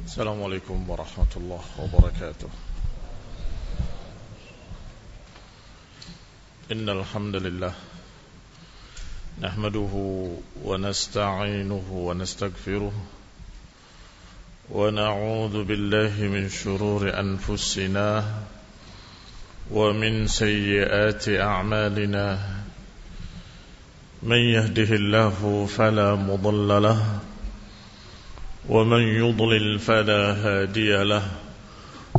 السلام عليكم ورحمة الله وبركاته. إن الحمد لله نحمده ونستعينه ونستغفره ونعوذ بالله من شرور أنفسنا ومن سيئات أعمالنا. من يهده الله فلا مضل له ومن يضلل فلا هادي له،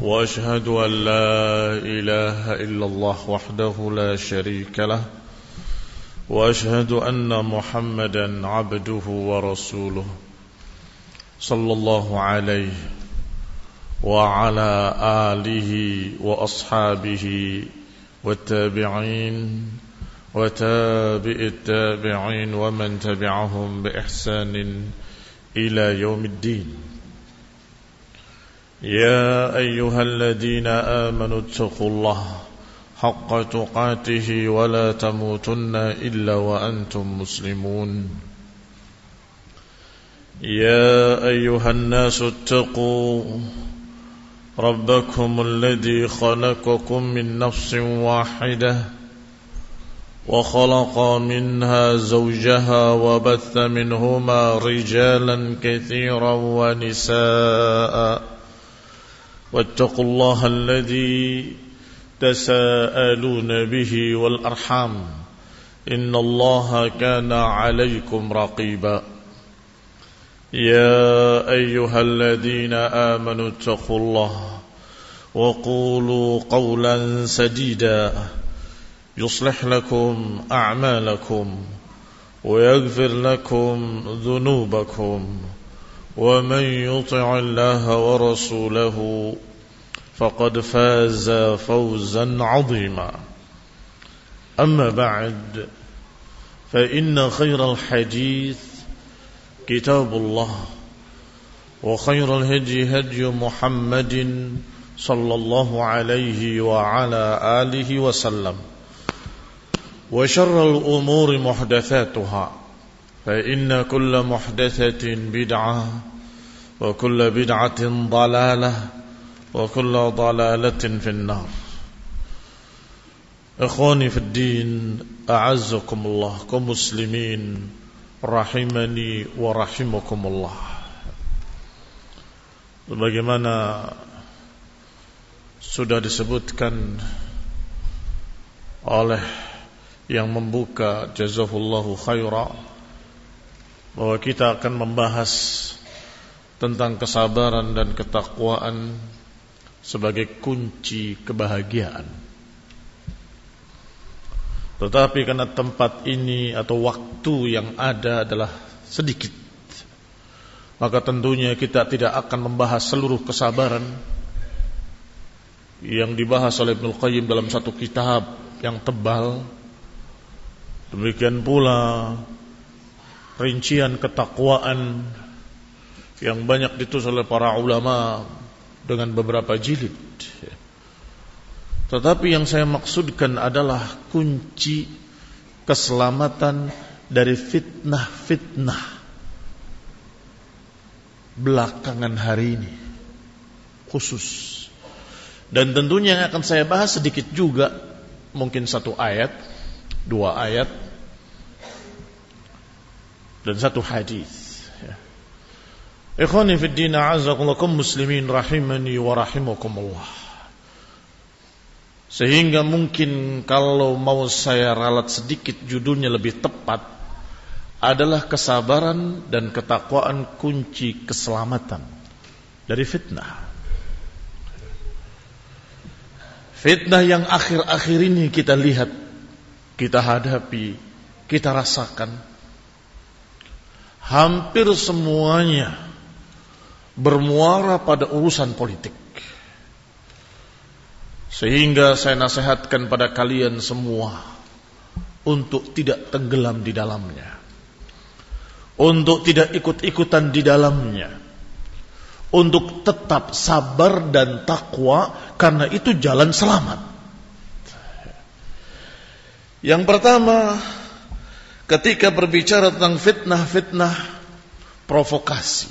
وأشهد أن لا إله إلا الله وحده لا شريك له، وأشهد أن محمدا عبده ورسوله صلى الله عليه وعلى آله وأصحابه والتابعين وتابع التابعين ومن تبعهم بإحسان إلى يوم الدين. يا أيها الذين آمنوا اتقوا الله حق تقاته ولا تموتن إلا وأنتم مسلمون. يا أيها الناس اتقوا ربكم الذي خلقكم من نفس واحدة وخلق منها زوجها وبث منهما رجالا كثيرا ونساء، واتقوا الله الذي تساءلون به والأرحام إن الله كان عليكم رقيبا. يا أيها الذين آمنوا اتقوا الله وقولوا قولا سديدا يصلح لكم أعمالكم ويغفر لكم ذنوبكم، ومن يطع الله ورسوله فقد فاز فوزا عظيما. أما بعد، فإن خير الحديث كتاب الله، وخير الهدي هدي محمد صلى الله عليه وعلى آله وسلم، وشر الأمور محدثاتها، فإن كل محدثة بدعة وكل بدعة ضلالة وكل ضلالة في النار. إخواني في الدين، أعزكم الله كمسلمين rahimani wa rahimakumullah. Sebagaimana sudah disebutkan oleh yang membuka, jazahullahu khaira, bahwa kita akan membahas tentang kesabaran dan ketakwaan sebagai kunci kebahagiaan. Tetapi karena tempat ini atau waktu yang ada adalah sedikit, maka tentunya kita tidak akan membahas seluruh kesabaran yang dibahas oleh Ibnul Qayyim dalam satu kitab yang tebal. Demikian pula rincian ketakwaan yang banyak ditulis oleh para ulama dengan beberapa jilid. Tetapi yang saya maksudkan adalah kunci keselamatan dari fitnah-fitnah belakangan hari ini khusus. Dan tentunya yang akan saya bahas sedikit juga, mungkin satu ayat, dua ayat, dan satu hadis. Ikhwani fid din, a'azzakumullah muslimin rahimani wa rahimakumullah. Sehingga mungkin kalau mau saya ralat sedikit, judulnya lebih tepat adalah kesabaran dan ketakwaan kunci keselamatan dari fitnah. Fitnah yang akhir-akhir ini kita lihat, kita hadapi, kita rasakan, hampir semuanya bermuara pada urusan politik. Sehingga saya nasihatkan pada kalian semua untuk tidak tenggelam di dalamnya, untuk tidak ikut-ikutan di dalamnya, untuk tetap sabar dan takwa, karena itu jalan selamat. Yang pertama, ketika berbicara tentang fitnah-fitnah provokasi,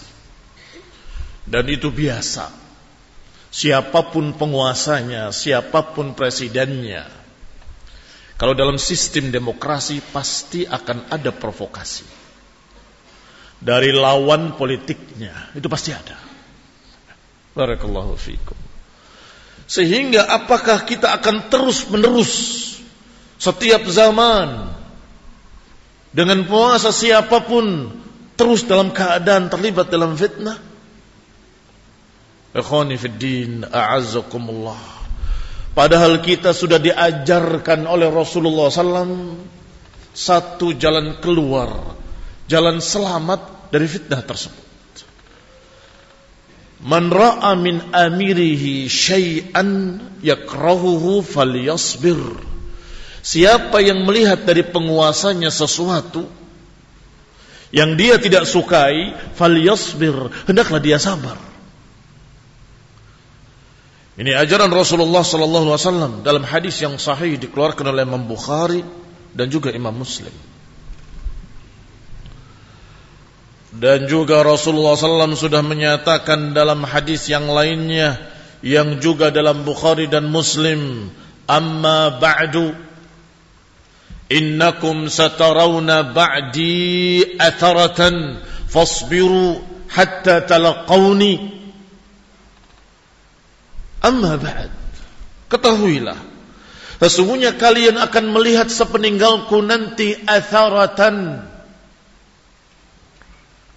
Dan itu biasa. Siapapun penguasanya, siapapun presidennya, kalau dalam sistem demokrasi pasti akan ada provokasi dari lawan politiknya. Itu pasti ada. Barakallahu fiikum. Sehingga apakah kita akan terus menerus setiap zaman dengan penguasa siapapun terus dalam keadaan terlibat dalam fitnah? Ikhwani fid din, a'azzakumullah. Padahal kita sudah diajarkan oleh Rasulullah SAW satu jalan keluar, jalan selamat dari fitnah tersebut. Man ra'a min amirihi syai'an yakrahuhu falyasbir. Siapa yang melihat dari penguasanya sesuatu yang dia tidak sukai, falyasbir, hendaklah dia sabar. Ini ajaran Rasulullah sallallahu alaihi wasallam dalam hadis yang sahih dikeluarkan oleh Imam Bukhari dan juga Imam Muslim. Dan juga Rasulullah SAW sudah menyatakan dalam hadis yang lainnya yang juga dalam Bukhari dan Muslim, amma ba'du innakum satarawna ba'di atharatan fasbiru hatta talaqawni. Amma ba'd, ketahuilah sesungguhnya kalian akan melihat sepeninggalku nanti atharatan,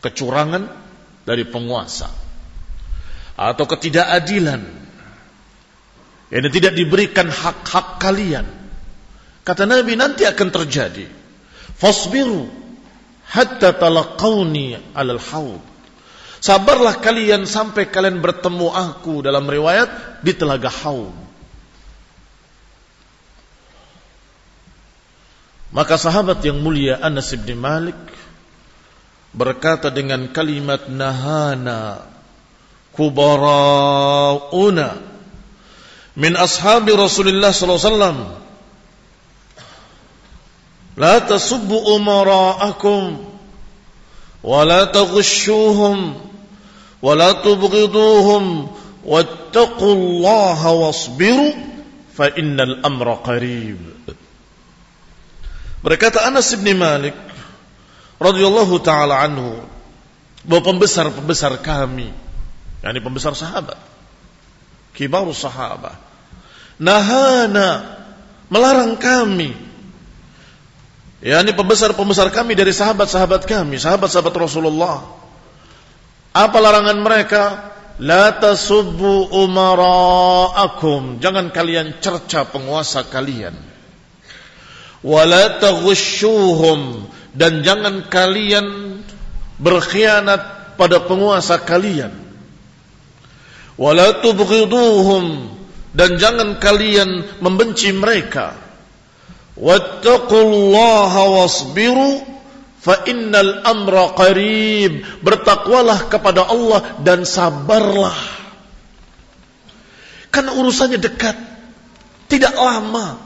kecurangan dari penguasa atau ketidakadilan, yang tidak diberikan hak-hak kalian. Kata Nabi, nanti akan terjadi. Fasbiru hatta talaqawni alal haud. Sabarlah kalian sampai kalian bertemu aku, dalam riwayat di telaga Haud. Maka sahabat yang mulia Anas bin Malik berkata dengan kalimat nahana kubarauna min ashabi Rasulullah sallallahu alaihi wasallam la tasubbu umara'akum wa la taghshuhum wa la tubghiduhum wattaqullaha wasbiru fa innal amra qarib. Berkata Anas bin Malik radhiyallahu taala anhu bahwa pembesar-pembesar kami, yakni pembesar sahabat, kibarus sahabah, nahana, melarang kami, yakni pembesar-pembesar kami dari sahabat-sahabat kami, sahabat-sahabat Rasulullah. Apa larangan mereka? La tasubbu umara'akum, jangan kalian cerca penguasa kalian. Wa la taghshuhum, dan jangan kalian berkhianat pada penguasa kalian. Wa la tubghiduhum, dan jangan kalian membenci mereka. Wattaqullaha wasbiru fa innal amra qarib, bertakwalah kepada Allah dan sabarlah, karena urusannya dekat, tidak lama.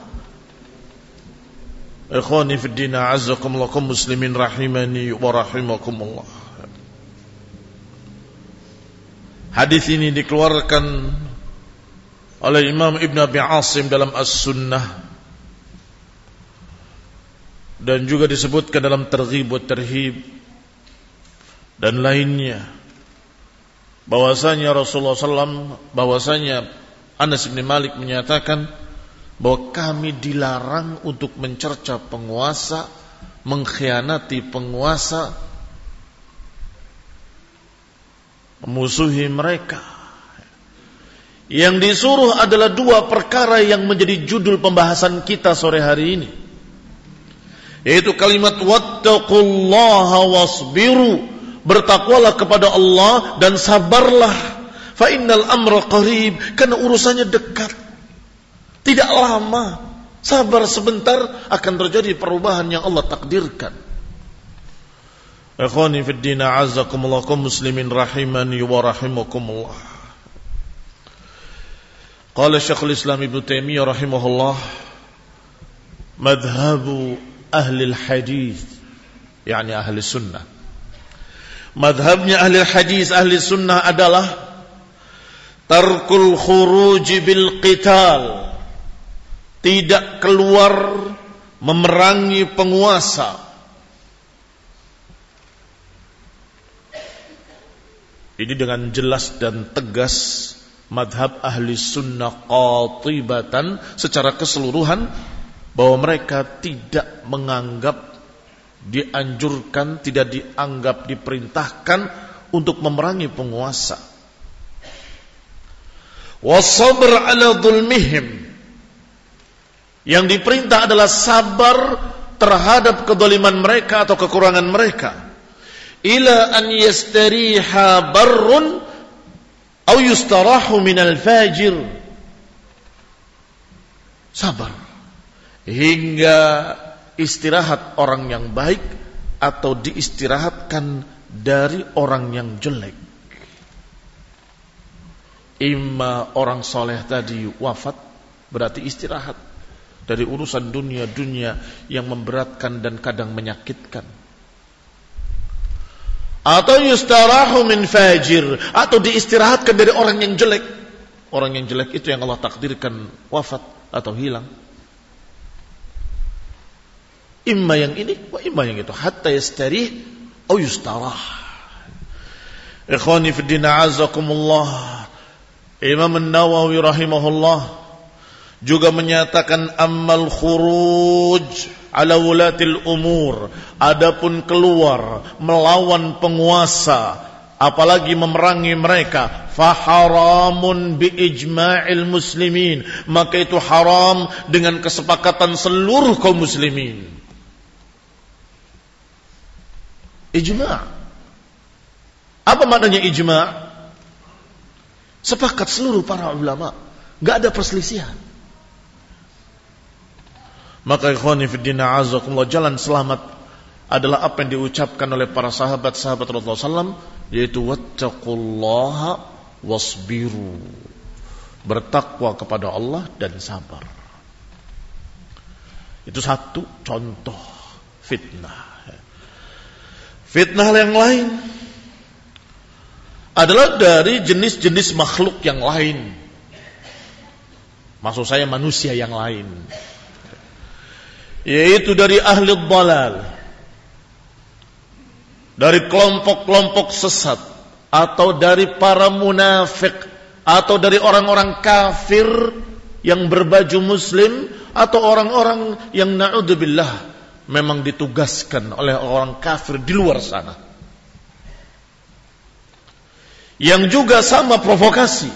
Ikhwani fid din, a'azzakumullah, kaum muslimin rahimani wa rahimakumullah. Hadis ini dikeluarkan oleh Imam Ibn Abi Asim dalam As-Sunnah, dan juga disebutkan dalam Targhib wa Tarhib dan lainnya, bahwasanya Rasulullah SAW, bahwasanya Anas bin Malik menyatakan bahwa kami dilarang untuk mencerca penguasa, mengkhianati penguasa, memusuhi mereka. Yang disuruh adalah dua perkara yang menjadi judul pembahasan kita sore hari ini, yaitu kalimat wattaqullaha wasbiru, bertakwalah kepada Allah dan sabarlah, fa innal amra qarib, karena urusannya dekat, tidak lama. Sabar sebentar, akan terjadi perubahan yang Allah takdirkan. Ikhwani fid din, a'azzakumullah, kaum muslimin rahimani wa rahimakumullah. Qala Syekhul Islam Ibnu Taimiyah rahimahullah, madhhabu ahli al-hadith, yakni ahli sunnah, Madhabnya ahli hadis, ahli sunnah adalah tarkul khuruj bil qital, tidak keluar memerangi penguasa. Ini dengan jelas dan tegas madhab ahli sunnah qatibatan secara keseluruhan, bahwa mereka tidak menganggap dianjurkan, tidak dianggap diperintahkan untuk memerangi penguasa. Wasabr ala dhulmihim, yang diperintah adalah sabar terhadap kedoliman mereka atau kekurangan mereka. Ila an yastariha barrun aw yustarahu minal fajir. Sabar hingga istirahat orang yang baik atau diistirahatkan dari orang yang jelek. Imma orang soleh tadi wafat, berarti istirahat dari urusan dunia-dunia yang memberatkan dan kadang menyakitkan. Atau yustarahu min fajir, atau diistirahatkan dari orang yang jelek. Orang yang jelek itu yang Allah takdirkan wafat atau hilang. Imma yang ini wa imma yang itu, hatta yastarih atau yustarah. Ikhwani fid din a'azakumullah, Imam An-Nawawi rahimahullah juga menyatakan ammal khuruj ala wulatil umur, adapun keluar melawan penguasa apalagi memerangi mereka, faharamun bi ijma'il muslimin, maka itu haram dengan kesepakatan seluruh kaum muslimin. Ijma'. Apa maknanya ijma'? Sepakat seluruh para ulama, enggak ada perselisihan. Maka ikhwani fiddin a'azakumullah, jalan selamat adalah apa yang diucapkan oleh para sahabat-sahabat Rasulullah SAW, yaitu wattaqullaha wasbiru, bertakwa kepada Allah dan sabar. Itu satu contoh fitnah. Fitnah yang lain adalah dari jenis-jenis makhluk yang lain. Maksud saya manusia yang lain, yaitu dari ahli dhalal, dari kelompok-kelompok sesat, atau dari para munafik, atau dari orang-orang kafir yang berbaju muslim, atau orang-orang yang na'udzubillah memang ditugaskan oleh orang kafir di luar sana, yang juga sama provokasi,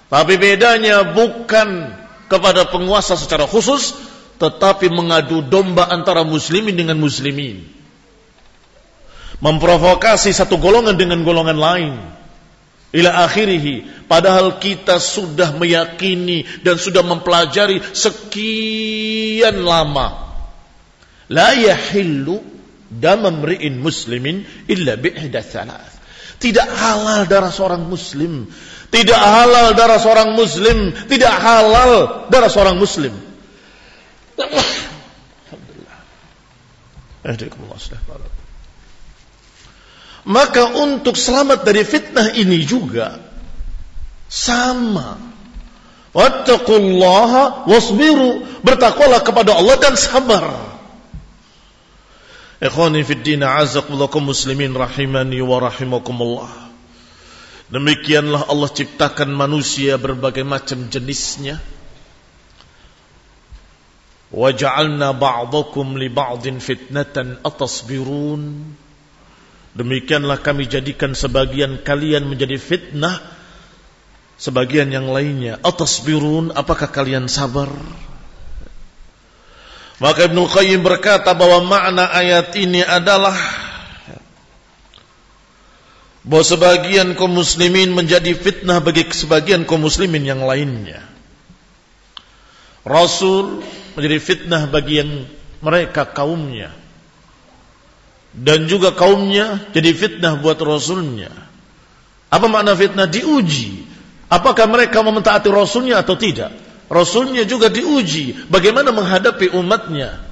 tapi bedanya bukan kepada penguasa secara khusus, tetapi mengadu domba antara muslimin dengan muslimin, memprovokasi satu golongan dengan golongan lain, ila akhirih. Padahal kita sudah meyakini dan sudah mempelajari sekian lama, la yahillu dam imri'in muslimin illa bi'ihda thalath. Tidak halal darah seorang muslim, tidak halal darah seorang muslim, tidak halal darah seorang muslim. Alhamdulillah. Maka untuk selamat dari fitnah ini juga sama. Wattaqullaha wasbiru, bertakwalah kepada Allah dan sabar. Ikhwani fid din a'azakumullah muslimin rahimani wa rahimakumullah. Demikianlah Allah ciptakan manusia berbagai macam jenisnya. Wa ja'alna ba'dakum li ba'din fitnatan atasbirun. Demikianlah kami jadikan sebagian kalian menjadi fitnah, sebagian yang lainnya atasbirun, apakah kalian sabar? Maka Ibnu Qayyim berkata bahwa makna ayat ini adalah bahwa sebagian kaum muslimin menjadi fitnah bagi sebagian kaum muslimin yang lainnya. Rasul menjadi fitnah bagi yang mereka kaumnya, dan juga kaumnya jadi fitnah buat Rasulnya. Apa makna fitnah? Diuji apakah mereka mau mentaati Rasulnya atau tidak. Rasulnya juga diuji bagaimana menghadapi umatnya.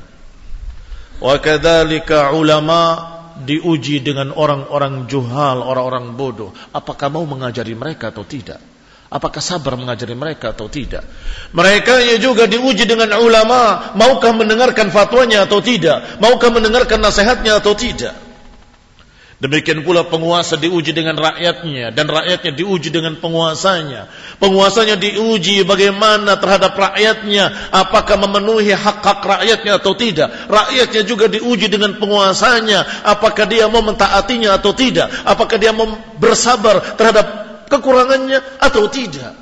Wa kadzalika ulama diuji dengan orang-orang juhal, orang-orang bodoh. Apakah mau mengajari mereka atau tidak? Apakah sabar mengajari mereka atau tidak? Mereka juga diuji dengan ulama. Maukah mendengarkan fatwanya atau tidak? Maukah mendengarkan nasihatnya atau tidak? Demikian pula penguasa diuji dengan rakyatnya, dan rakyatnya diuji dengan penguasanya. Penguasanya diuji bagaimana terhadap rakyatnya, apakah memenuhi hak-hak rakyatnya atau tidak. Rakyatnya juga diuji dengan penguasanya, apakah dia mau mentaatinya atau tidak. Apakah dia mau bersabar terhadap kekurangannya atau tidak.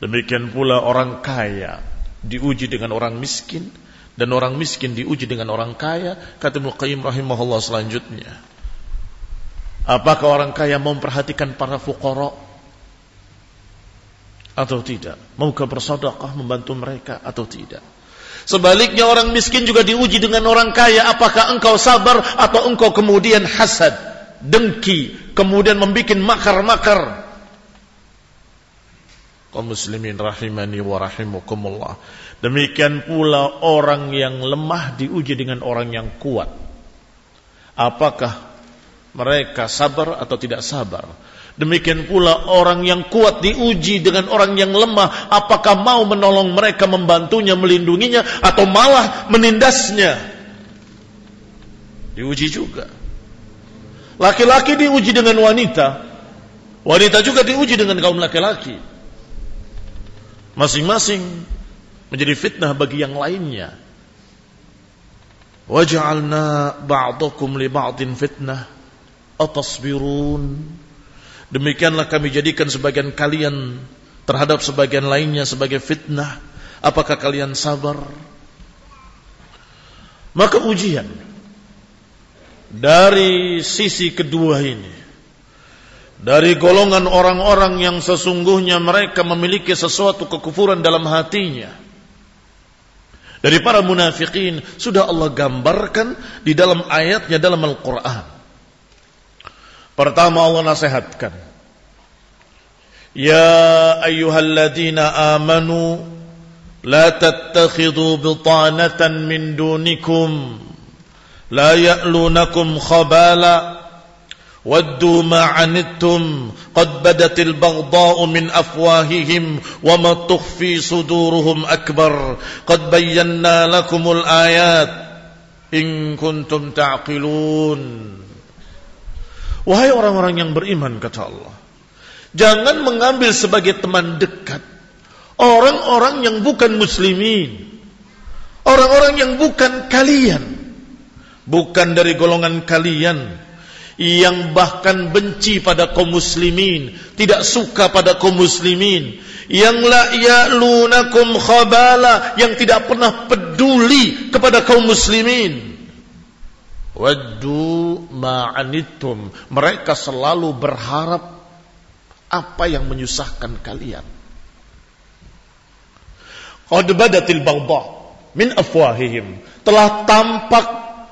Demikian pula orang kaya diuji dengan orang miskin, dan orang miskin diuji dengan orang kaya. Kata Ibnu Qayyim rahimahullah selanjutnya, apakah orang kaya mau memperhatikan para fuqara atau tidak? Maukah bersedekah membantu mereka atau tidak? Sebaliknya orang miskin juga diuji dengan orang kaya. Apakah engkau sabar atau engkau kemudian hasad, dengki, kemudian membuat makar-makar? Kaum muslimin rahimani wa rahimakumullah. Demikian pula orang yang lemah diuji dengan orang yang kuat. Apakah mereka sabar atau tidak sabar? Demikian pula orang yang kuat diuji dengan orang yang lemah. Apakah mau menolong mereka, membantunya, melindunginya, atau malah menindasnya? Diuji juga. Laki-laki diuji dengan wanita. Wanita juga diuji dengan kaum laki-laki. Masing-masing menjadi fitnah bagi yang lainnya. Waja'alna ba'dakum li ba'din fitnah atasbirun. Demikianlah kami jadikan sebagian kalian terhadap sebagian lainnya sebagai fitnah. Apakah kalian sabar? Maka ujian dari sisi kedua ini, dari golongan orang-orang yang sesungguhnya mereka memiliki sesuatu kekufuran dalam hatinya, dari para munafikin, sudah Allah gambarkan di dalam ayatnya dalam Al-Quran. Pertama Allah nasihatkan, ya ayyuhalladzina amanu la tattakhidhu bitanatan min dunikum la ya'lunakum khabala waddu ma 'anittum qad badatil baghdha'u min afwahihim wa ma tukhfi suduruhum akbar qad bayyana lakumul ayat in kuntum ta'qilun. Wahai orang-orang yang beriman, kata Allah, jangan mengambil sebagai teman dekat orang-orang yang bukan muslimin, orang-orang yang bukan kalian, bukan dari golongan kalian, yang bahkan benci pada kaum muslimin, tidak suka pada kaum muslimin, yang la ya'lunakum khabala, yang tidak pernah peduli kepada kaum muslimin. Waddu ma'anittum, mereka selalu berharap apa yang menyusahkan kalian. Qad badatil baghdha min afwahihim, telah tampak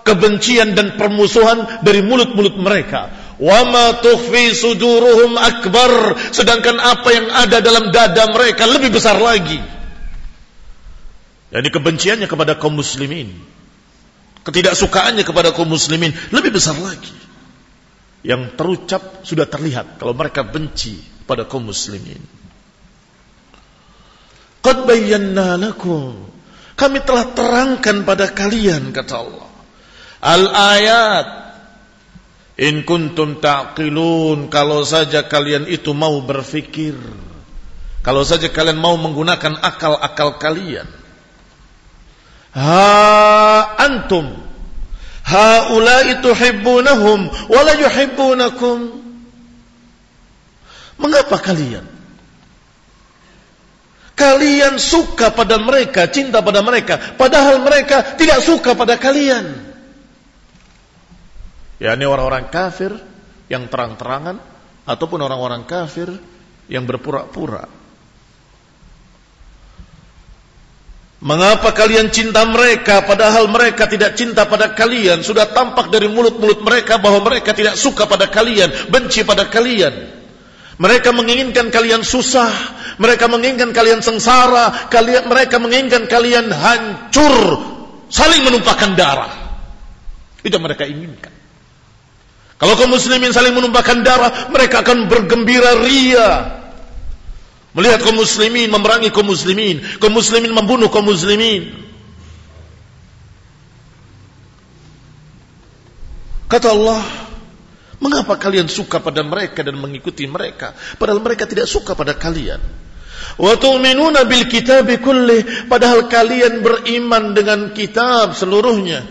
kebencian dan permusuhan dari mulut-mulut mereka. Wa ma tukhfi suduruhum akbar, sedangkan apa yang ada dalam dada mereka lebih besar lagi. Jadi kebenciannya kepada kaum muslimin, ketidaksukaannya kepada kaum muslimin lebih besar lagi. Yang terucap sudah terlihat kalau mereka benci pada kaum muslimin. Qad bayyana lakum, kami telah terangkan pada kalian, kata Allah, al-ayat in kuntum ta'qilun, kalau saja kalian itu mau berfikir, kalau saja kalian mau menggunakan akal-akal kalian. Ha antum haula'i tuhibbunahum wa la yuhibbunakum, mengapa kalian suka pada mereka, cinta pada mereka, padahal mereka tidak suka pada kalian? yakni orang-orang kafir yang terang-terangan ataupun orang-orang kafir yang berpura-pura. Mengapa kalian cinta mereka padahal mereka tidak cinta pada kalian? Sudah tampak dari mulut-mulut mereka bahwa mereka tidak suka pada kalian, benci pada kalian. Mereka menginginkan kalian susah, mereka menginginkan kalian sengsara, mereka menginginkan kalian hancur, saling menumpahkan darah. Itu yang mereka inginkan. Kalau kaum muslimin saling menumpahkan darah, mereka akan bergembira ria melihat kaum muslimin memerangi kaum muslimin membunuh kaum muslimin. Kata Allah, mengapa kalian suka pada mereka dan mengikuti mereka, padahal mereka tidak suka pada kalian? Wa tu'minuna bil kitabi kullih, padahal kalian beriman dengan kitab seluruhnya.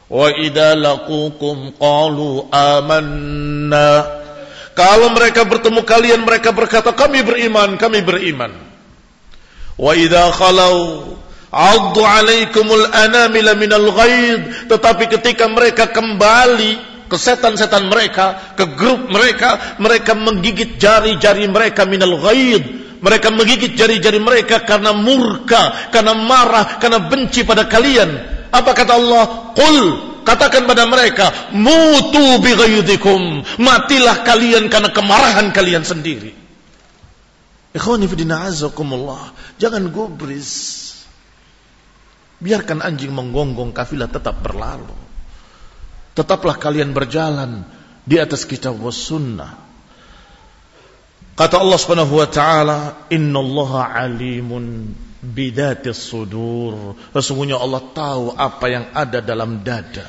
Wa idza laqukum qalu amanna, kalau mereka bertemu kalian mereka berkata kami beriman. Wa idza khalau addu alaikumul anamila minal ghaid, tetapi ketika mereka kembali ke setan-setan mereka, ke grup mereka, mereka menggigit jari-jari mereka minal ghaid, mereka menggigit jari-jari mereka karena murka, karena marah, karena benci pada kalian. Apa kata Allah? Qul, katakan pada mereka, mutu bi ghaidikum, matilah kalian karena kemarahan kalian sendiri. Ikhwani fillah azakumullah, jangan gubris. Biarkan anjing menggonggong, kafilah tetap berlalu. Tetaplah kalian berjalan di atas kitab was sunnah. Kata Allah Subhanahu wa taala, innallaha alimun bidatis sudur. Sesungguhnya Allah tahu apa yang ada dalam dada.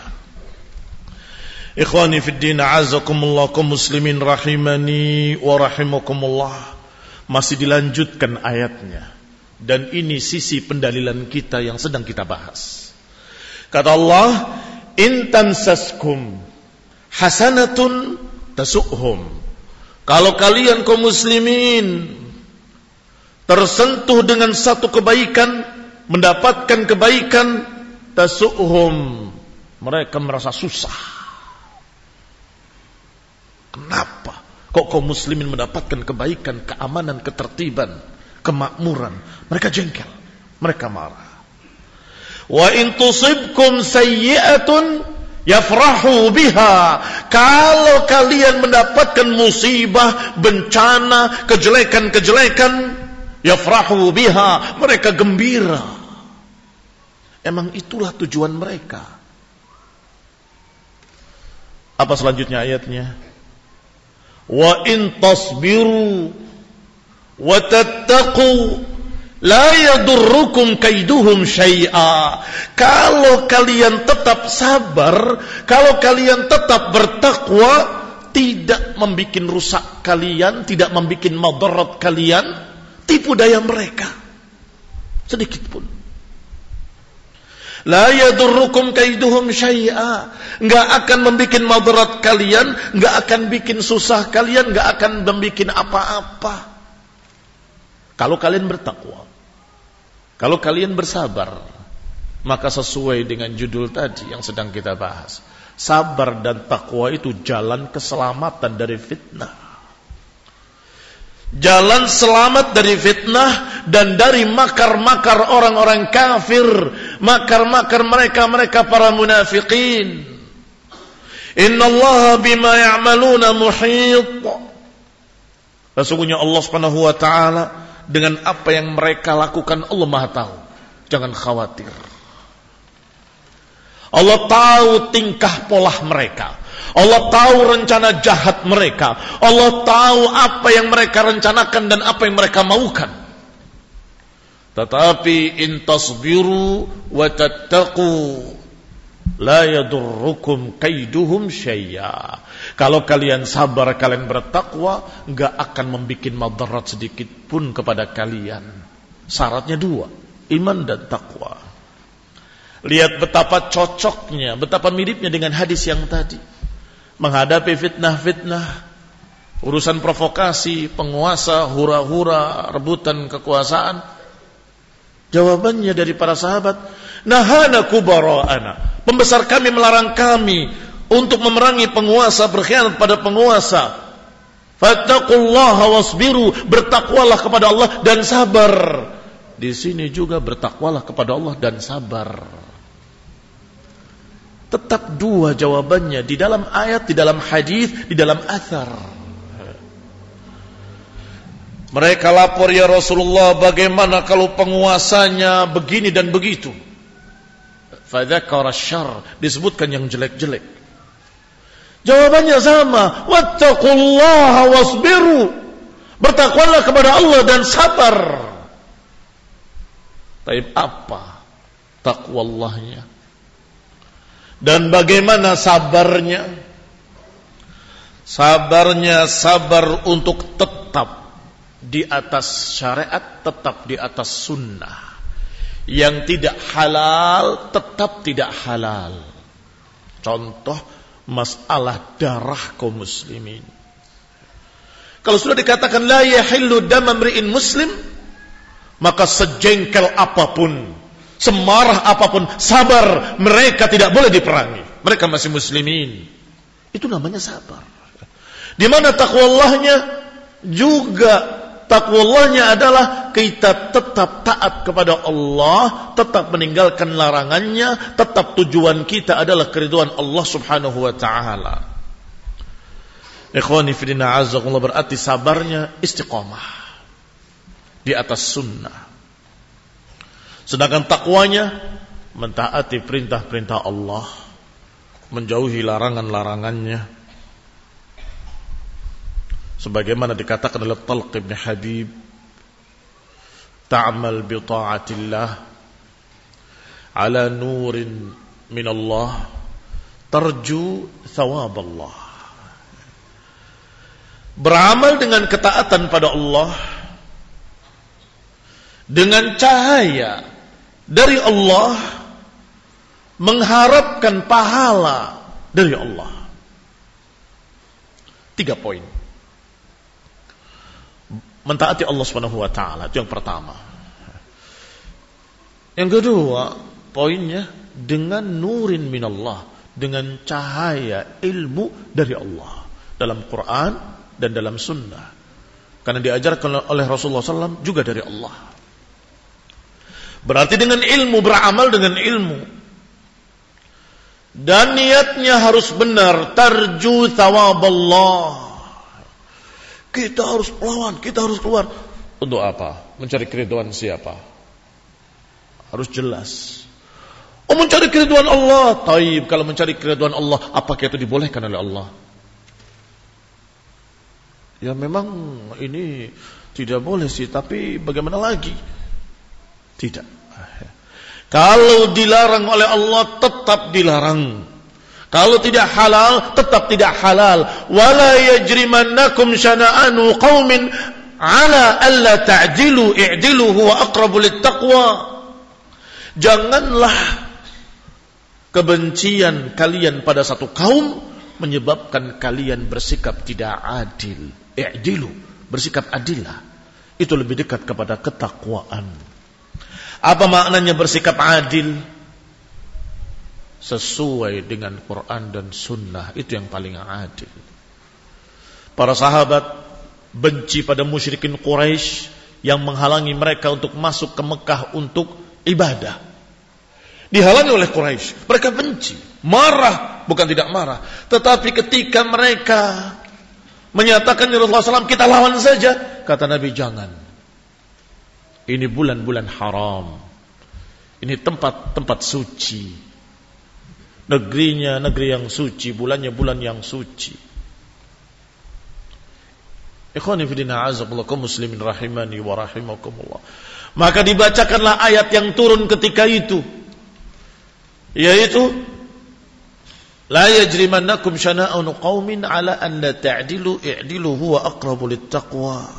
Ikhwani fid din azakumullah, kaum muslimin rahimani wa rahimakumullah. Masih dilanjutkan ayatnya, dan ini sisi pendalilan kita yang sedang kita bahas. Kata Allah, in tansaskum hasanatun tasu'hum. Kalau kalian kaum muslimin tersentuh dengan satu kebaikan, mendapatkan kebaikan, tasu'hum, mereka merasa susah. Kenapa? Kok kaum muslimin mendapatkan kebaikan, keamanan, ketertiban, kemakmuran, mereka jengkel, mereka marah. Wa in tusibkum sayyi'atun yafrahu biha. Kalau kalian mendapatkan musibah, bencana, kejelekan-kejelekan, yafrahu biha, mereka gembira. Emang itulah tujuan mereka. Apa selanjutnya ayatnya? Wa in tasbiru wa tattaqu la yadurrukum kaiduhum syai'a. Kalau kalian tetap sabar, kalau kalian tetap bertakwa, tidak membikin rusak kalian, tidak membikin madarat kalian, tipu daya mereka sedikit pun. La yadurrukum kaiduhum syai'a, enggak akan membikin madarat kalian, enggak akan bikin susah kalian, enggak akan membikin apa-apa. Kalau kalian bertakwa, kalau kalian bersabar, maka sesuai dengan judul tadi yang sedang kita bahas, sabar dan takwa itu jalan keselamatan dari fitnah. Jalan selamat dari fitnah dan dari makar-makar orang-orang kafir, makar-makar mereka para munafiqin. Innallaha bima ya'maluna muhit. Sesungguhnya Allah Subhanahu wa taala dengan apa yang mereka lakukan, Allah Maha tahu. Jangan khawatir. Allah tahu tingkah pola mereka. Allah tahu rencana jahat mereka. Allah tahu apa yang mereka rencanakan dan apa yang mereka maukan. Tetapi in tasbiru wa tattaqu la yadurrukum kaiduhum syai'a. Kalau kalian sabar, kalian bertakwa, enggak akan membikin madarat sedikit pun kepada kalian. Syaratnya dua, iman dan takwa. Lihat betapa cocoknya, betapa miripnya dengan hadis yang tadi. Menghadapi fitnah-fitnah, urusan provokasi, penguasa, hura-hura, rebutan kekuasaan. Jawabannya dari para sahabat, nahana kubara'ana, pembesar kami melarang kami untuk memerangi penguasa, berkhianat pada penguasa. Fattaqullaha wasbiru, bertakwalah kepada Allah dan sabar. Di sini juga bertakwalah kepada Allah dan sabar. Tetap dua jawabannya di dalam ayat, di dalam hadis, di dalam athar. Mereka lapor, ya Rasulullah, bagaimana kalau penguasanya begini dan begitu? fadzakara syarr, disebutkan yang jelek-jelek. Jawabannya sama, wattaqullaha wasbiru, bertakwalah kepada Allah dan sabar. Tapi apa takwallahnya? Dan bagaimana sabarnya? Sabarnya sabar untuk tetap di atas syariat, tetap di atas sunnah. Yang tidak halal tetap tidak halal. Contoh masalah darah kaum muslimin. Kalau sudah dikatakan la yahillu dam amri'in muslim, maka sejengkel apapun, semarah apapun, sabar, mereka tidak boleh diperangi. Mereka masih muslimin. Itu namanya sabar. Di mana takwallahnya juga takwallahnya adalah kita tetap taat kepada Allah, tetap meninggalkan larangannya, tetap tujuan kita adalah keridhaan Allah Subhanahu wa taala. Ikhwani fi din a'azzakumullah, berarti sabarnya istiqamah di atas sunnah. Sedangkan takwanya mentaati perintah-perintah Allah, menjauhi larangan-larangannya. Sebagaimana dikatakan oleh Talq ibn Habib, ta'mal bi ta'atillah ala nurin min Allah tarju thawab Allah. Beramal dengan ketaatan pada Allah dengan cahaya dari Allah, mengharapkan pahala dari Allah. 3 poin. Mentaati Allah Subhanahu wa taala, itu yang pertama. Yang kedua, poinnya dengan nurin minallah, dengan cahaya ilmu dari Allah dalam Quran dan dalam sunnah. Karena diajarkan oleh Rasulullah SAW juga dari Allah. Berarti dengan ilmu, beramal dengan ilmu. Dan niatnya harus benar, tarju thawaballah. Kita harus lawan, kita harus keluar. Untuk apa? Mencari keridhaan siapa? Harus jelas. Oh, mencari keridhaan Allah. Taib, kalau mencari keridhaan Allah, apakah itu dibolehkan oleh Allah? Ya memang ini tidak boleh sih, tapi bagaimana lagi? Tidak. Kalau dilarang oleh Allah, tetap dilarang. Kalau tidak halal, tetap tidak halal. Wala yajrimannakum syana'anu qaumin ala alla ta'dilu i'dilu huwa aqrabu littaqwa. Janganlah kebencian kalian pada satu kaum menyebabkan kalian bersikap tidak adil. I'dilu, bersikap adillah. Itu lebih dekat kepada ketakwaan. Apa maknanya bersikap adil? Sesuai dengan Quran dan Sunnah, itu yang paling adil. Para sahabat benci pada musyrikin Quraisy yang menghalangi mereka untuk masuk ke Mekah untuk ibadah. Dihalangi oleh Quraisy, mereka benci, marah, bukan tidak marah. Tetapi ketika mereka menyatakan ya Rasulullah SAW, kita lawan saja, kata Nabi, jangan. Ini bulan-bulan haram, ini tempat-tempat suci. Negerinya negeri yang suci, bulannya bulan yang suci. Ikhwani fillah azakumullah kaum muslimin rahimani wa rahimakumullah. Maka dibacakanlah ayat yang turun ketika itu, yaitu la yajrimannakum syana'un qaumin ala an la ta'dilu i'dilu huwa aqrabu littaqwa.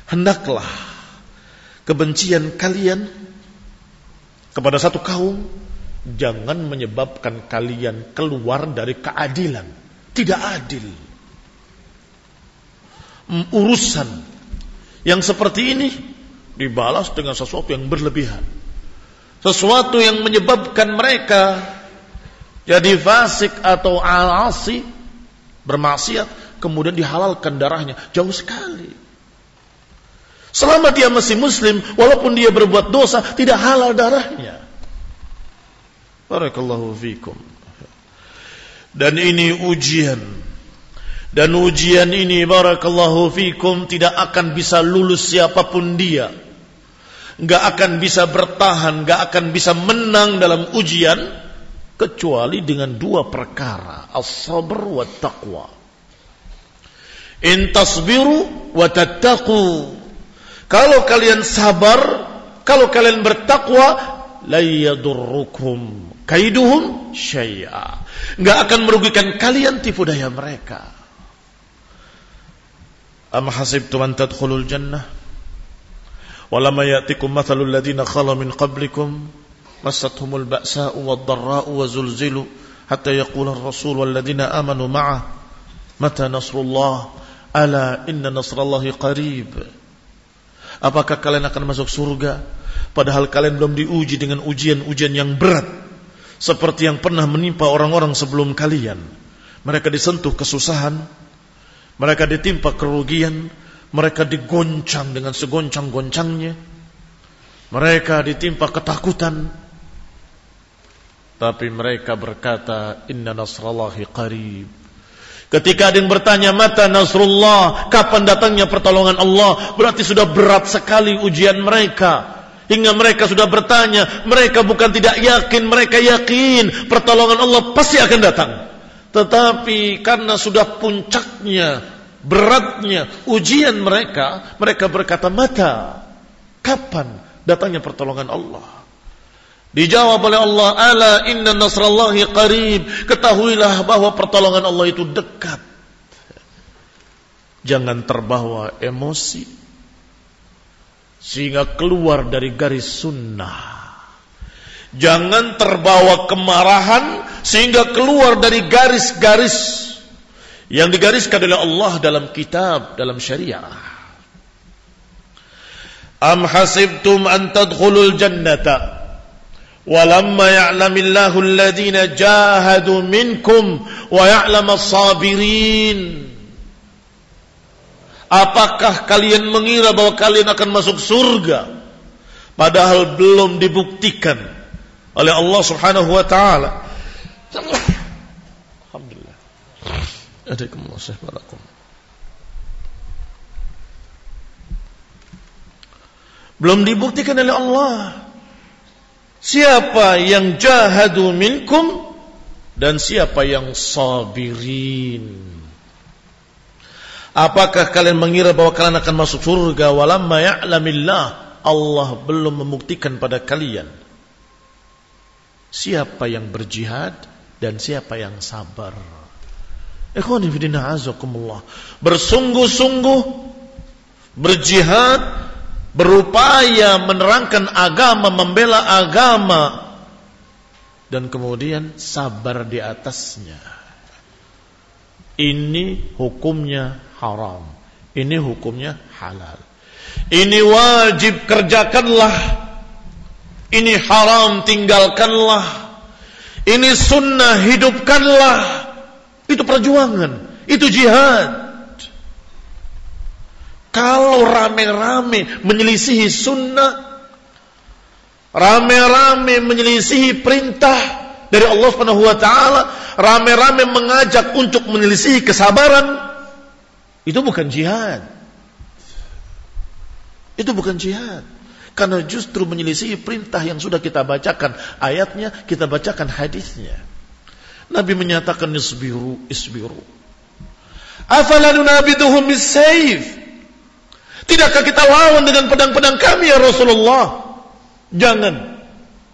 Hendaklah kebencian kalian kepada satu kaum jangan menyebabkan kalian keluar dari keadilan. Tidak adil. Urusan yang seperti ini dibalas dengan sesuatu yang berlebihan. Sesuatu yang menyebabkan mereka jadi fasik atau asi, bermaksiat, kemudian dihalalkan darahnya. Jauh sekali. Selama dia masih muslim, walaupun dia berbuat dosa, tidak halal darahnya. Barakallahu fikum. Dan ini ujian. Dan ujian ini barakallahu fikum tidak akan bisa lulus siapapun dia. Nggak akan bisa bertahan, nggak akan bisa menang dalam ujian kecuali dengan dua perkara, as-sabr wa taqwa. In tasbiru wa tattaqu. Kalau kalian sabar, kalau kalian bertakwa, la yadurrukum kaiduhum syai'a. Enggak akan merugikan kalian tipu daya mereka. Am hasibtum an tadkhulul jannah walamma ya'tikum mathalul ladzina khala min qablikum massathumul ba'sa'u wad-dharra'u wa zulzilu hatta yaqula ar-rasul wal ladzina amanu ma'ah mata nasrullah ala inna nasrallahi qarib. Apakah kalian akan masuk surga padahal kalian belum diuji dengan ujian-ujian yang berat seperti yang pernah menimpa orang-orang sebelum kalian? Mereka disentuh kesusahan, mereka ditimpa kerugian, mereka digoncang dengan segoncang-goncangnya, mereka ditimpa ketakutan, tapi mereka berkata inna nasrallahi qarib. Ketika ada yang bertanya mata nasrullah, kapan datangnya pertolongan Allah, berarti sudah berat sekali ujian mereka. Hingga mereka sudah bertanya, mereka bukan tidak yakin, mereka yakin pertolongan Allah pasti akan datang. Tetapi karena sudah puncaknya, beratnya ujian mereka, mereka berkata mata, kapan datangnya pertolongan Allah? Dijawab oleh Allah, ala inna nasrallahi qarib. Ketahuilah bahwa pertolongan Allah itu dekat. Jangan terbawa emosi sehingga keluar dari garis sunnah. Jangan terbawa kemarahan sehingga keluar dari garis-garis yang digariskan oleh Allah dalam kitab, dalam syariah. Am hasibtum an tadkhulul jannata walamma ya'lamillahu alladhina jahadu minkum wa ya'lamas sabirin. Apakah kalian mengira bahwa kalian akan masuk surga padahal belum dibuktikan oleh Allah Subhanahu wa taala? Alhamdulillah. Belum dibuktikan oleh Allah siapa yang jahadu minkum dan siapa yang sabirin. Apakah kalian mengira bahwa kalian akan masuk surga walamma ya'lamillah, Allah belum membuktikan pada kalian siapa yang berjihad dan siapa yang sabar. Ikhwani fillah azakumullah, bersungguh-sungguh berjihad, berupaya menerangkan agama, membela agama, dan kemudian sabar di atasnya. Ini hukumnya haram, ini hukumnya halal. Ini wajib kerjakanlah, ini haram tinggalkanlah, ini sunnah hidupkanlah. Itu perjuangan, itu jihad. Kalau rame-rame menyelisihi sunnah, rame-rame menyelisihi perintah dari Allah Subhanahu wa taala, rame-rame mengajak untuk menyelisihi kesabaran, itu bukan jihad. Itu bukan jihad. Karena justru menyelisihi perintah yang sudah kita bacakan ayatnya, kita bacakan hadisnya. Nabi menyatakan isbiru, isbiru. Afala nunabiduhum bis-sayf? Tidakkah kita lawan dengan pedang-pedang kami ya Rasulullah? Jangan.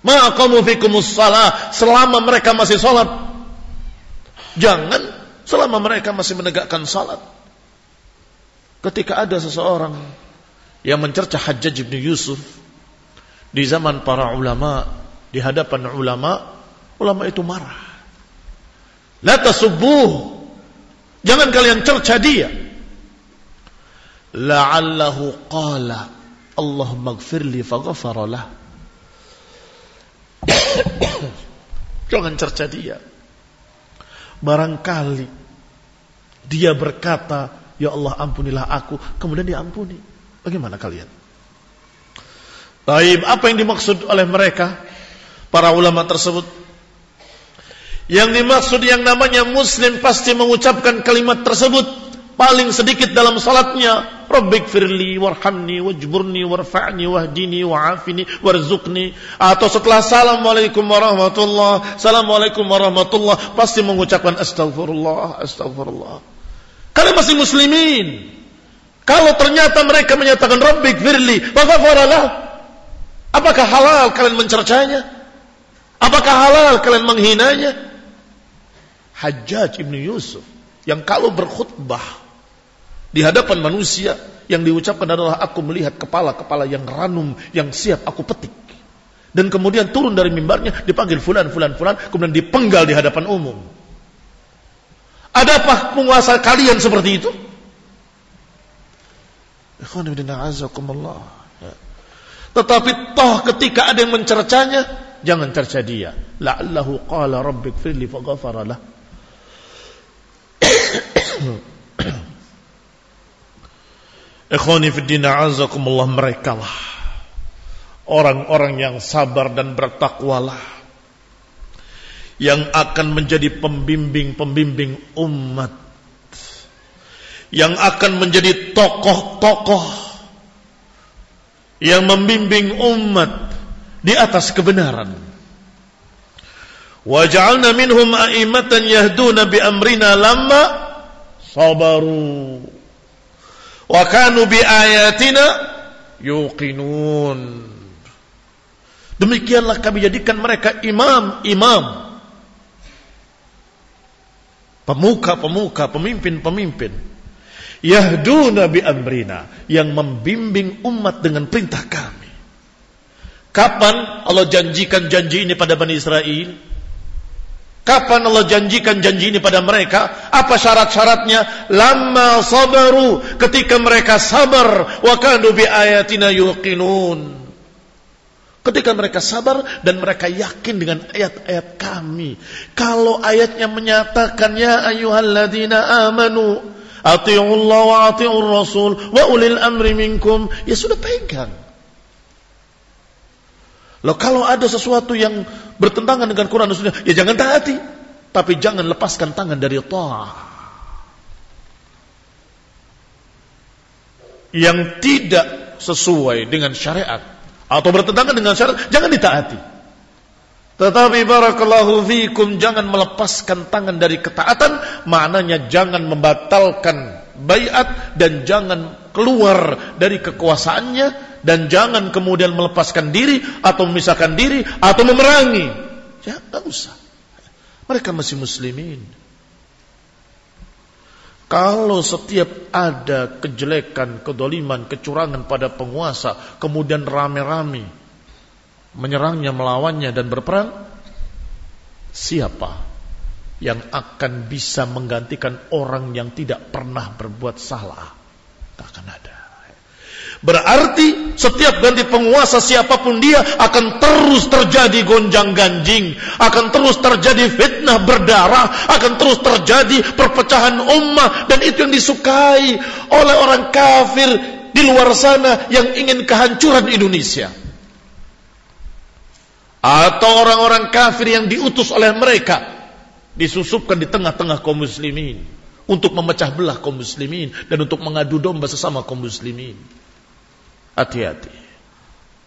Ma aqamu fikumus shalah, selama mereka masih salat. Jangan selama mereka masih menegakkan salat. Ketika ada seseorang yang mencerca Hajjaj bin Yusuf di zaman para ulama, di hadapan ulama, ulama itu marah. La tasubbuh, jangan kalian cerca dia. La'allahu qala Allahumma ighfirli faghfara lah. Jangan cerca dia. Barangkali dia berkata, ya Allah ampunilah aku, kemudian diampuni. Bagaimana kalian? Baik, apa yang dimaksud oleh mereka para ulama tersebut? Yang dimaksud yang namanya muslim pasti mengucapkan kalimat tersebut paling sedikit dalam salatnya, Rabbighfirli warhamni wajburni warfa'ni wahdini wa'afini warzuqni. Atau setelah assalamualaikum warahmatullah, assalamualaikum warahmatullah, pasti mengucapkan astaghfirullah, astaghfirullah. Kalian masih muslimin. Kalau ternyata mereka menyatakan Rabbighfirli faghfaralah, apakah halal kalian mencercanya? Apakah halal kalian menghinanya? Hajjaj ibn Yusuf yang kalau berkhutbah di hadapan manusia yang diucapkan adalah aku melihat kepala-kepala yang ranum yang siap aku petik, dan kemudian turun dari mimbarnya dipanggil fulan, kemudian dipenggal di hadapan umum. Adakah penguasa kalian seperti itu? Tetapi toh ketika ada yang mencercanya, jangan cerca dia. La'allahu qala rabbighfirli faghfara lah. Ikhwani fiddin a'azakumullah, merekalah orang-orang yang sabar dan bertakwalah yang akan menjadi pembimbing-pembimbing umat, yang akan menjadi tokoh-tokoh yang membimbing umat di atas kebenaran. Wa ja'alna minhum a'immatan yahduna bi amrina lamma sabaru wa kanu bi ayatina yuqinun. Demikianlah kami jadikan mereka imam-imam, pemuka-pemuka, pemimpin-pemimpin, yahduna bi amrina, yang membimbing umat dengan perintah kami. Kapan Allah janjikan janji ini pada Bani Israel? Kapan Allah janjikan janji ini pada mereka? Apa syarat-syaratnya? Lamma sabaru, ketika mereka sabar, wa kanu bi ayatina yuqinun, ketika mereka sabar dan mereka yakin dengan ayat-ayat kami. Kalau ayatnya menyatakan ya ayyuhalladzina amanu ati'ullaha wa ati'ur rasul wa ulil amri minkum, ya sudah pegang. Loh, kalau ada sesuatu yang bertentangan dengan Quran dan Sunnah, ya jangan taati, tapi jangan lepaskan tangan dari ta'ah. Yang tidak sesuai dengan syariat atau bertentangan dengan syariat, jangan ditaati. Tetapi barakallahu fikum, jangan melepaskan tangan dari ketaatan, maknanya jangan membatalkan baiat dan jangan keluar dari kekuasaannya, dan jangan kemudian melepaskan diri atau memisahkan diri atau memerangi. Ya, enggak usah. Mereka masih muslimin. Kalau setiap ada kejelekan, kedoliman, kecurangan pada penguasa, kemudian rame-rame menyerangnya, melawannya dan berperang, siapa yang akan bisa menggantikan orang yang tidak pernah berbuat salah? Tak akan ada. Berarti setiap ganti penguasa siapapun dia, akan terus terjadi gonjang-ganjing, akan terus terjadi fitnah berdarah, akan terus terjadi perpecahan ummah, dan itu yang disukai oleh orang kafir di luar sana yang ingin kehancuran Indonesia. Atau orang-orang kafir yang diutus oleh mereka disusupkan di tengah-tengah kaum muslimin untuk memecah belah kaum muslimin dan untuk mengadu domba sesama kaum muslimin. Hati-hati.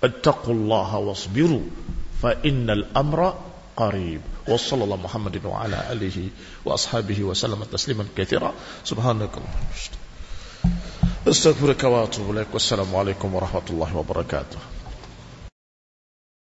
Ittaqullaha wasbiru fa innal amra qarib. Wa sallallahu Muhammadin wa ala alihi wa ashabihi wa sallam tasliman katsira. Subhanakallahumma wa bihamdika astaghfiruka wa atubu ilaik. Wassalamu alaikum warahmatullahi wabarakatuh.